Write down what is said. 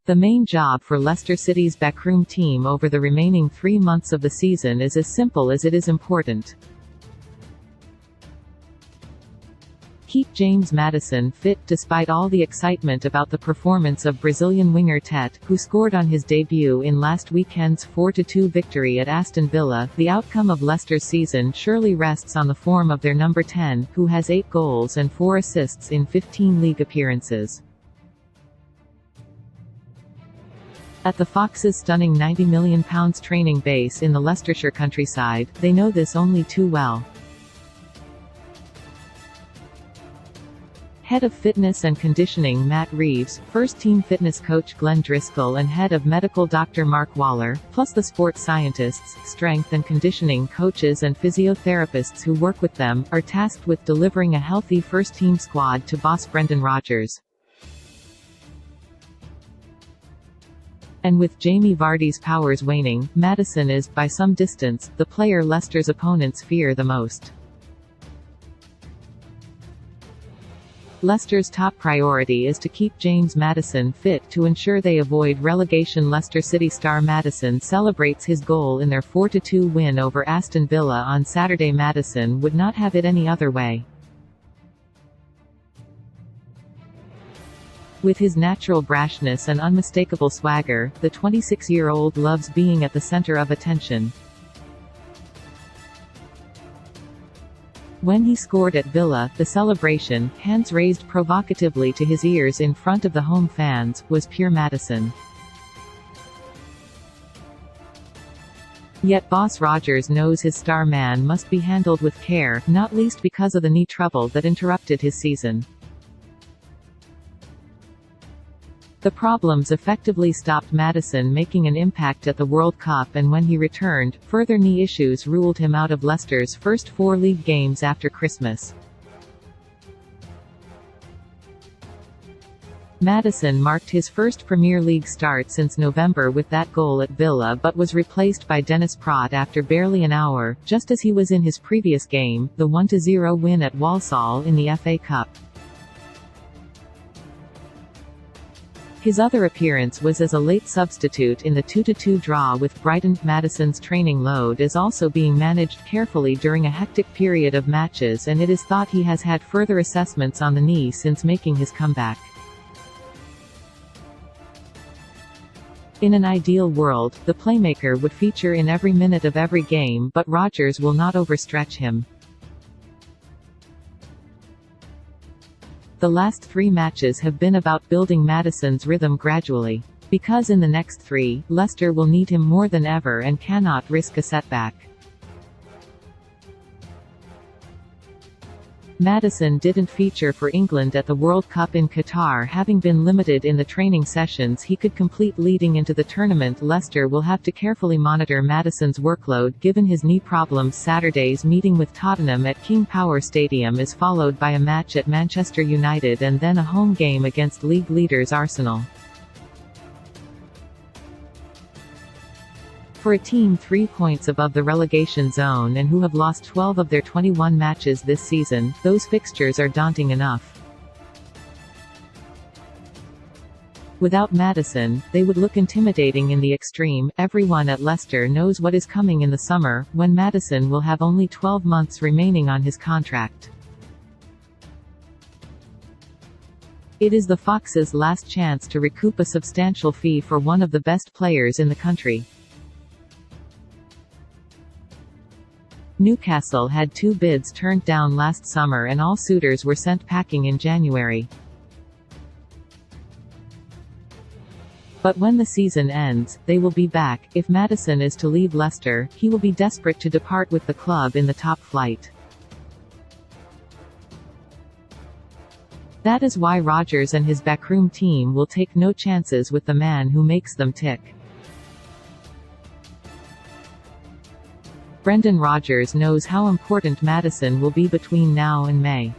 The main job for Leicester City's backroom team over the remaining 3 months of the season is as simple as it is important. Keep James Maddison fit. Despite all the excitement about the performance of Brazilian winger Tet, who scored on his debut in last weekend's 4-2 victory at Aston Villa, the outcome of Leicester's season surely rests on the form of their number 10, who has 8 goals and 4 assists in 15 league appearances. At the Foxes' stunning £90 million training base in the Leicestershire countryside, they know this only too well. Head of Fitness and Conditioning Matt Reeves, first-team fitness coach Glenn Driscoll and Head of Medical Dr. Mark Waller, plus the sports scientists, strength and conditioning coaches and physiotherapists who work with them, are tasked with delivering a healthy first-team squad to boss Brendan Rodgers. And with Jamie Vardy's powers waning, Maddison is, by some distance, the player Leicester's opponents fear the most. Leicester's top priority is to keep James Maddison fit to ensure they avoid relegation. Leicester City star Maddison celebrates his goal in their 4-2 win over Aston Villa on Saturday. Maddison would not have it any other way. With his natural brashness and unmistakable swagger, the 26-year-old loves being at the center of attention. When he scored at Villa, the celebration, hands raised provocatively to his ears in front of the home fans, was pure Maddison. Yet boss Rodgers knows his star man must be handled with care, not least because of the knee trouble that interrupted his season. The problems effectively stopped Maddison making an impact at the World Cup, and when he returned, further knee issues ruled him out of Leicester's first 4 league games after Christmas. Maddison marked his first Premier League start since November with that goal at Villa, but was replaced by Dennis Praet after barely an hour, just as he was in his previous game, the 1-0 win at Walsall in the FA Cup. His other appearance was as a late substitute in the 2-2 draw with Brighton. Maddison's training load is also being managed carefully during a hectic period of matches, and it is thought he has had further assessments on the knee since making his comeback. In an ideal world, the playmaker would feature in every minute of every game, but Rodgers will not overstretch him. The last 3 matches have been about building Maddison's rhythm gradually. Because in the next 3, Leicester will need him more than ever and cannot risk a setback. Maddison didn't feature for England at the World Cup in Qatar, having been limited in the training sessions he could complete leading into the tournament. Leicester will have to carefully monitor Maddison's workload given his knee problems. Saturday's meeting with Tottenham at King Power Stadium is followed by a match at Manchester United and then a home game against league leaders Arsenal. For a team 3 points above the relegation zone and who have lost 12 of their 21 matches this season, those fixtures are daunting enough. Without Maddison, they would look intimidating in the extreme. Everyone at Leicester knows what is coming in the summer, when Maddison will have only 12 months remaining on his contract. It is the Foxes' last chance to recoup a substantial fee for one of the best players in the country. Newcastle had 2 bids turned down last summer and all suitors were sent packing in January. But when the season ends, they will be back. If Maddison is to leave Leicester, he will be desperate to depart with the club in the top flight. That is why Rodgers and his backroom team will take no chances with the man who makes them tick. Brendan Rodgers knows how important Maddison will be between now and May.